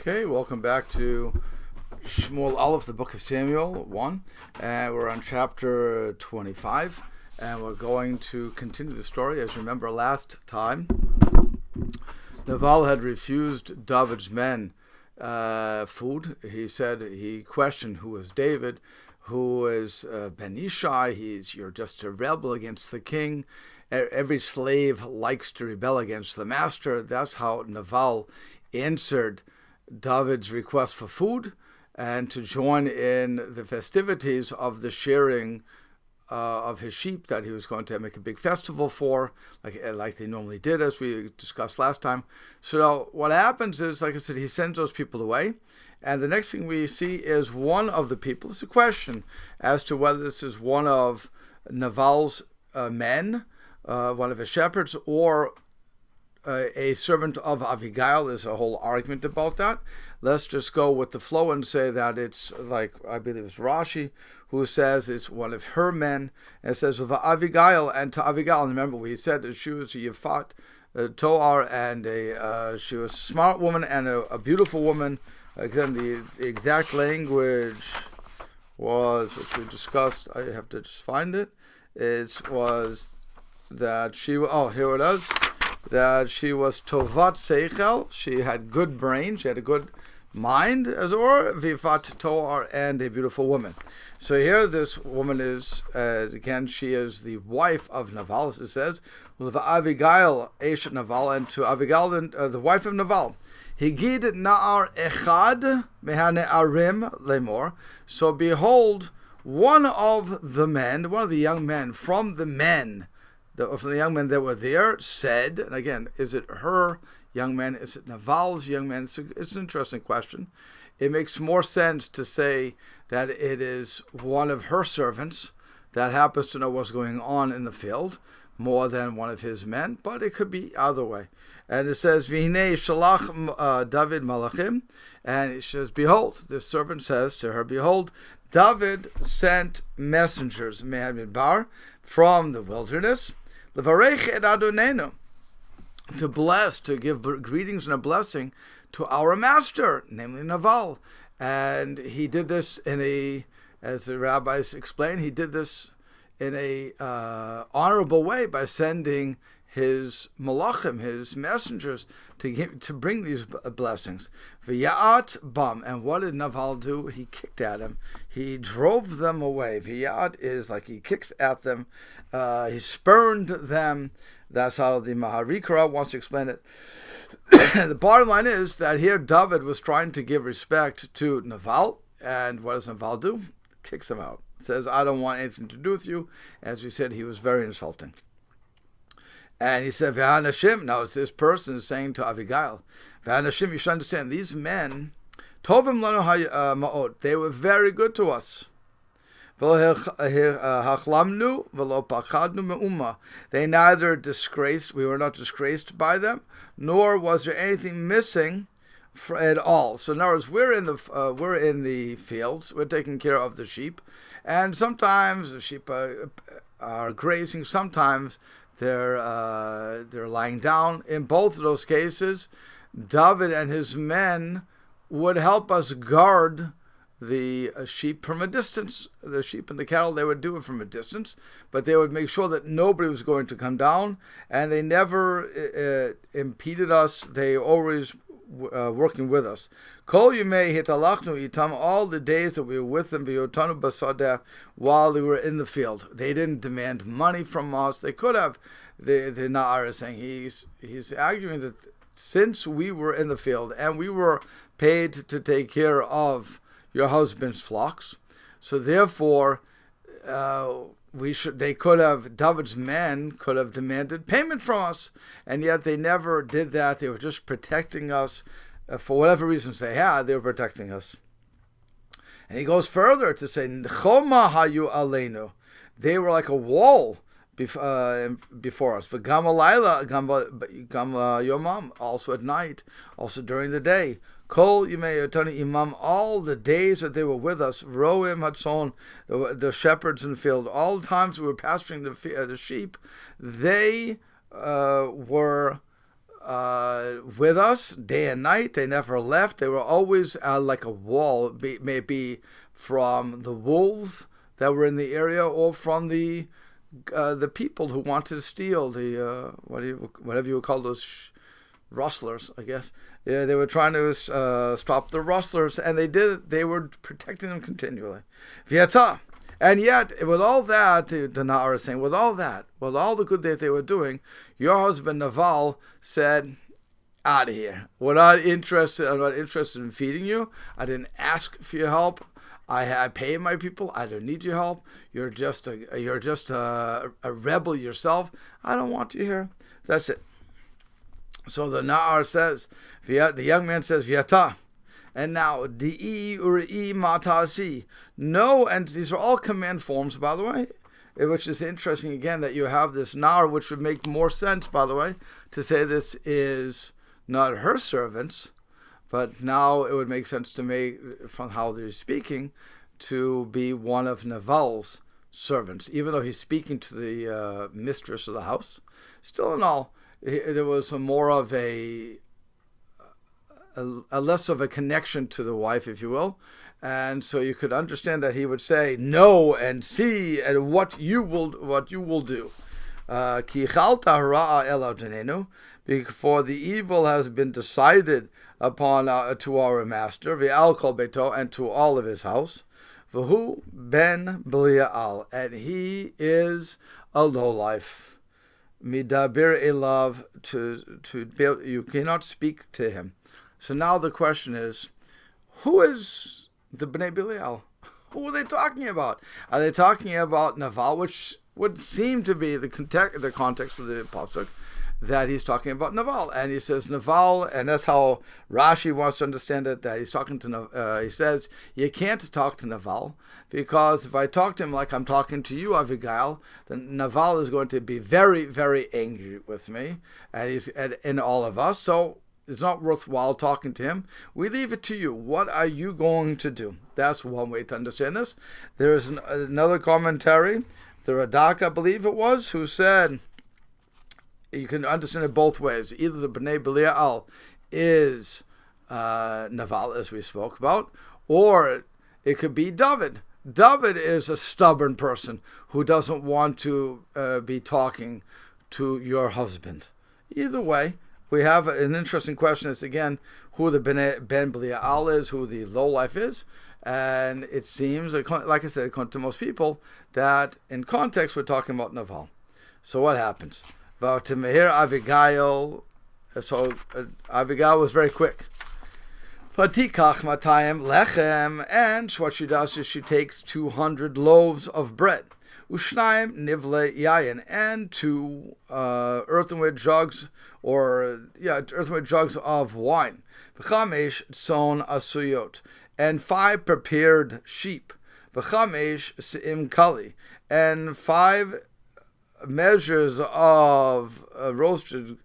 Okay, welcome back to Shmuel Aleph, the book of Samuel 1. We're on chapter 25, and we're going to continue the story. As you remember last time, Naval had refused David's men food. He questioned who was David, who is Ben Ishai. You're just a rebel against the king. Every slave likes to rebel against the master. That's how Naval answered David's request for food and to join in the festivities of the sharing of his sheep that he was going to make a big festival for, like they normally did, as we discussed last time. So what happens is, like I said, he sends those people away, and the next thing we see is one of the people. It's a question as to whether this is one of Naval's men, one of his shepherds, or a servant of Avigail. There's a whole argument about that. Let's just go with the flow and say that it's, like, I believe it's Rashi who says it's one of her men. And it says, of Avigail, and to Avigail, and remember we said that she was a Yefat Toar, and she was a smart woman and a beautiful woman. Again, the exact language was, which we discussed, I have to just find it, was that she, here it is, that she was Tovat Seichel, she had good brain, she had a good mind, as it were, Vifat Toar, and a beautiful woman. So here this woman is, again, she is the wife of Naval, as it says, Avigail, Eshet Naval, and to Avigail, the wife of Naval. Higid Na'ar Echad Mehane Arim Lemor. So behold, one of the young men from the young men that were there said, and again, is it her young men? Is it Naval's young men? It's an interesting question. It makes more sense to say that it is one of her servants that happens to know what's going on in the field more than one of his men, but it could be either way. And it says, V'hinei shalach David malachim, and it says, behold, this servant says to her, behold, David sent messengers, Mehamidbar, from the wilderness, Levarech et Adonenu, to bless, to give greetings and a blessing to our master, namely Naval. And he did this as the rabbis explain, he did this in a honorable way by sending his malachim, his messengers, to bring these blessings. V'ya'at bam, and what did Naval do? He kicked at him. He drove them away. V'ya'at is like he kicks at them. He spurned them. That's how the Maharikra wants to explain it. The bottom line is that here David was trying to give respect to Naval, and what does Naval do? Kicks him out. Says, I don't want anything to do with you. As we said, he was very insulting. And he said, V'hanashim, now it's this person is saying to Avigail, V'hanashim, you should understand, these men, Tovim lanu ma'od, they were very good to us. Hachlamnu v'lo pachadnu me'umma. They neither disgraced, we were not disgraced by them, nor was there anything missing at all. So in other words, we're in the fields, we're taking care of the sheep, and sometimes the sheep are grazing, sometimes they're lying down. In both of those cases, David and his men would help us guard the sheep from a distance. The sheep and the cattle, they would do it from a distance, but they would make sure that nobody was going to come down, and they never impeded us. They always working with us. Kol yimei hitalachnu itam, all the days that we were with them, v'yotanu basadeh, while they were in the field. They didn't demand money from us. They could have. The Na'ar is saying, he's arguing that since we were in the field and we were paid to take care of your husband's flocks, so therefore David's men could have demanded payment from us, and yet they never did that. They were just protecting us for whatever reasons they had. They were protecting us. And he goes further to say, Choma hayu aleinu, they were like a wall before us. V'gam alayla, gam yomam, also at night, also during the day. Kol yimei yotani imam, all the days that they were with us, roim hadson, the shepherds in the field, all the times we were pasturing the sheep, they were with us day and night. They never left. They were always like a wall, maybe from the wolves that were in the area, or from the people who wanted to steal the whatever you would call those rustlers, I guess. Yeah, they were trying to stop the rustlers, and they did it. They were protecting them continually. Viata. And yet, with all that, the Na'ar is saying, with all that, with all the good that they were doing, your husband Naval said, out of here. I'm not interested in feeding you. I didn't ask for your help. I pay my people. I don't need your help. You're just a rebel yourself. I don't want you here. That's it. So the Na'ar says, the young man says, Viata. And now, di'i uri'i matasi. No, and these are all command forms, by the way, which is interesting, again, that you have this Na'ar, which would make more sense, by the way, to say this is not her servants, but now it would make sense to me, from how they're speaking, to be one of Naval's servants. Even though he's speaking to the mistress of the house, still in all, there was more of a less of a connection to the wife, if you will. And so you could understand that he would say, no, and see, and what you will do. Ki chalta ra'a ela janenu, for the evil has been decided upon to our master, ve'al kol beito, and to all of his house. V'hu ben b'li'al, and he is a lowlife. Midabir elav, you cannot speak to him. So now the question is, who is the Bnei Belial? Who are they talking about? Are they talking about Naval, which would seem to be the context of the pasuk, that he's talking about Naval, and he says Naval, and that's how Rashi wants to understand it. That he's talking to. He says you can't talk to Naval, because if I talk to him like I'm talking to you, Avigail, then Naval is going to be very, very angry with me, and he's and all of us. So it's not worthwhile talking to him. We leave it to you. What are you going to do? That's one way to understand this. There is another commentary, the Radak, I believe it was, who said you can understand it both ways. Either the Bnei Belial is Naval, as we spoke about, or it could be David. David is a stubborn person who doesn't want to be talking to your husband. Either way, we have an interesting question. It's again who the Ben Belial is, who the lowlife is, and it seems, like I said, according to most people, that in context we're talking about Naval. So what happens? To Meir Avigail. So Avigail was very quick. Patikach matayim lechem, and what she does is she takes 200 loaves of bread. Ushnaim nivle yayin, and 2 earthenware jugs, earthenware jugs of wine. V'chamesh son asuyot, and 5 prepared sheep. V'chamesh se'im kali, and 5 measures of roasted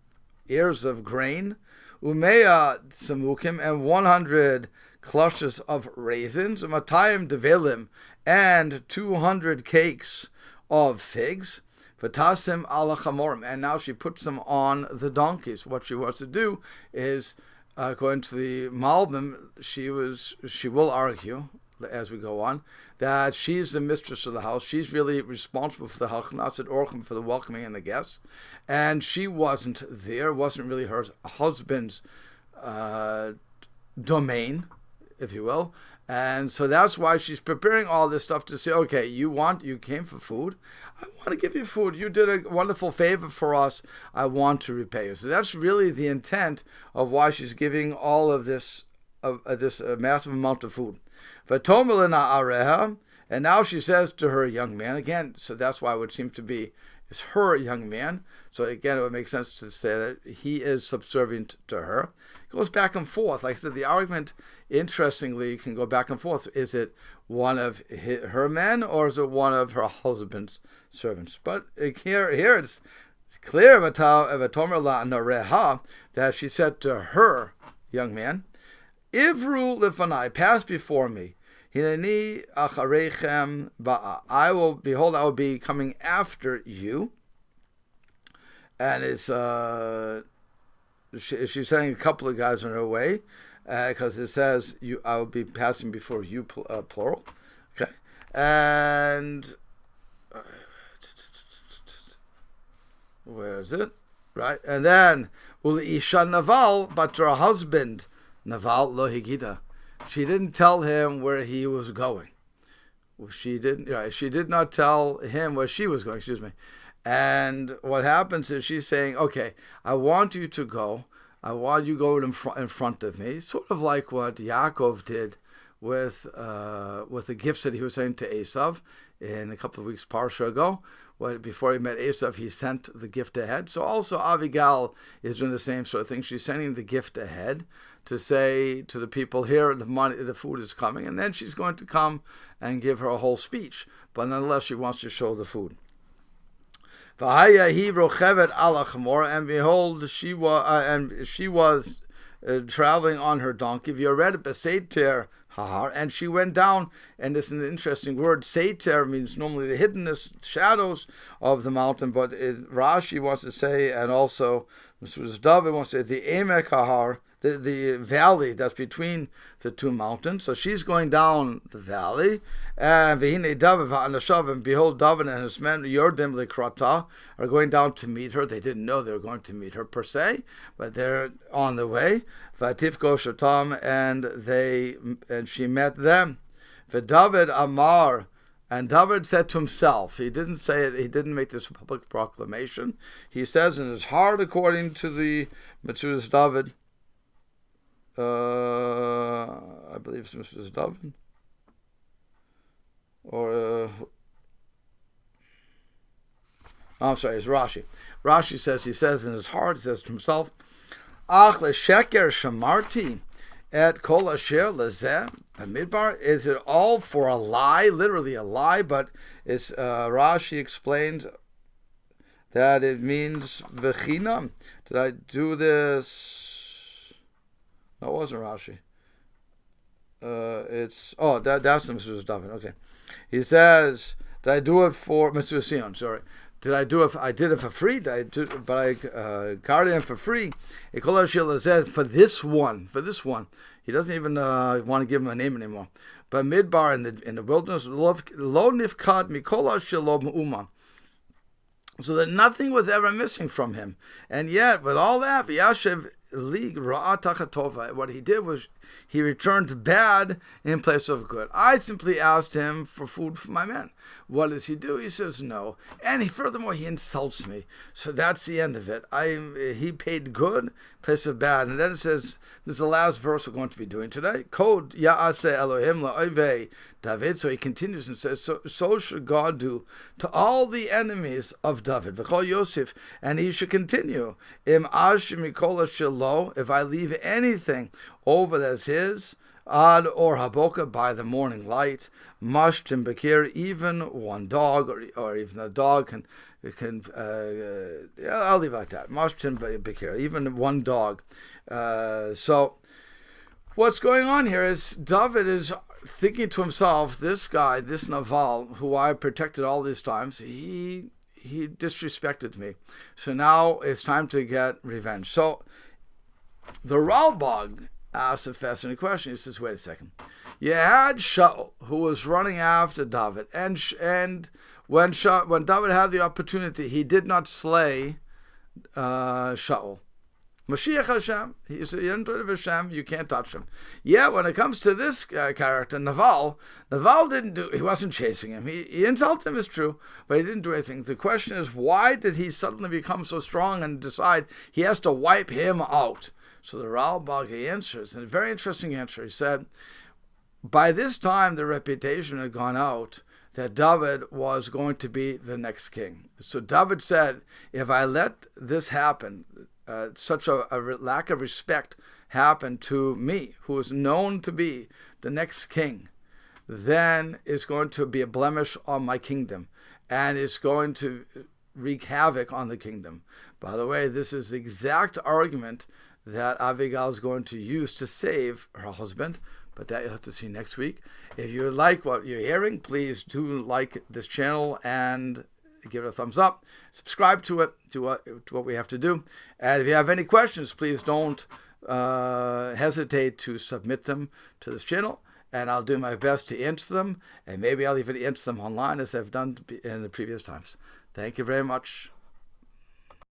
ears of grain. Umeya samukim, and 100 clusters of raisins. Matayim develim, and 200 cakes of figs. V'tasim ala chamorim, and now she puts them on the donkeys. What she wants to do is, according to the Malbim, she will argue as we go on that she's the mistress of the house. She's really responsible for the halchanas orchim, for the welcoming and the guests, and she wasn't there. Wasn't really her husband's domain, if you will. And so that's why she's preparing all this stuff to say, okay, you came for food. I want to give you food. You did a wonderful favor for us. I want to repay you. So that's really the intent of why she's giving all of this, this massive amount of food. And now she says to her young man, again, so that's why it would seem to be, is her young man. So again, it would make sense to say that he is subservient to her. It goes back and forth. Like I said, the argument, interestingly, can go back and forth. Is it one of her men, or is it one of her husband's servants? But here it's clear that she said to her young man, Ivru lifanai, pass before me. Hineni acharechem ba'a. I will be coming after you. And it's she's saying a couple of guys on her way, because it says I will be passing before you, plural. Okay, and where is it? Right, and then Isha Naval, but her husband Naval lo higida. She didn't tell him where he was going. She didn't. Right, she did not tell him where she was going. Excuse me. And what happens is she's saying, "Okay, I want you to go. I want you to go in front of me." Sort of like what Yaakov did with the gifts that he was saying to Esav in a couple of weeks parsha ago. Before he met Esav, he sent the gift ahead. So also Avigail is doing the same sort of thing. She's sending the gift ahead to say to the people, here, the food is coming, and then she's going to come and give her a whole speech. But nonetheless, she wants to show the food. And behold, she was traveling on her donkey. And she went down, and this is an interesting word. Seiter means normally the hiddenness, shadows of the mountain, but Rashi wants to say, and also David wants to say, the Emek Hahar, the valley that's between the two mountains. So she's going down the valley, and behold, David and his men, Yordim Likrata, are going down to meet her. They didn't know they were going to meet her per se, but they're on the way. Vatifko Shatam, and she met them. David Amar, and David said to himself, he didn't say it, he didn't make this public proclamation. He says in his heart, according to the Metzudas David, I believe it's Mrs. David, or I'm sorry, it's Rashi. Rashi says, he says in his heart, he says to himself, Ach lesheker shamarti et kol asher lezeh b'midbar. Is it all for a lie? Literally a lie, but it's Rashi explains that it means v'chinam. Did I do this? No, it wasn't Rashi. That's the Metzudas David. Okay, he says, "Did I do it for Metzudas Sion?" Sorry, did I do it? I did it for free. But I got it for free. For this one. He doesn't even want to give him a name anymore. But Midbar in the wilderness, lo nifkad mikol shelo me'uma. So that nothing was ever missing from him, and yet with all that, Yashiv what he did was he returned bad in place of good. I simply asked him for food for my men. What does he do? He says no, and furthermore he insults me. So that's the end of it. He paid good in place of bad, and then it says, this is the last verse we're going to be doing today. Kod Ya'aseh Elohim la'ovei David. So he continues and says, so should God do to all the enemies of David. V'chol Yosef, and he should continue. Im ash mikola shelo, if I leave anything over that's his, ad or haboka, by the morning light, mashtim bekir, even one dog, or even a dog can I'll leave it like that. Mashtim bekir, even one dog. So what's going on here is David is thinking to himself, this guy, this Naval, who I protected all these times, he disrespected me. So now it's time to get revenge. So the Ralbag asks a fascinating question. He says, wait a second. You had Shaul, who was running after David, and when David had the opportunity, he did not slay Shaul. Mashiach Hashem, he's the Yentod of Hashem, you can't touch him. Yeah, when it comes to this character, Naval he wasn't chasing him. He insulted him, it's true, but he didn't do anything. The question is, why did he suddenly become so strong and decide he has to wipe him out? So the Ralbag answers, and a very interesting answer. He said, by this time the reputation had gone out that David was going to be the next king. So David said, if I let this happen, such a lack of respect happen to me, who is known to be the next king, then it's going to be a blemish on my kingdom, and it's going to wreak havoc on the kingdom. By the way, this is the exact argument that Avigail is going to use to save her husband, but that you'll have to see next week. If you like what you're hearing, please do like this channel and give it a thumbs up, subscribe to it, to what we have to do. And if you have any questions, please don't hesitate to submit them to this channel, and I'll do my best to answer them, and maybe I'll even answer them online as I've done in the previous times. Thank you very much.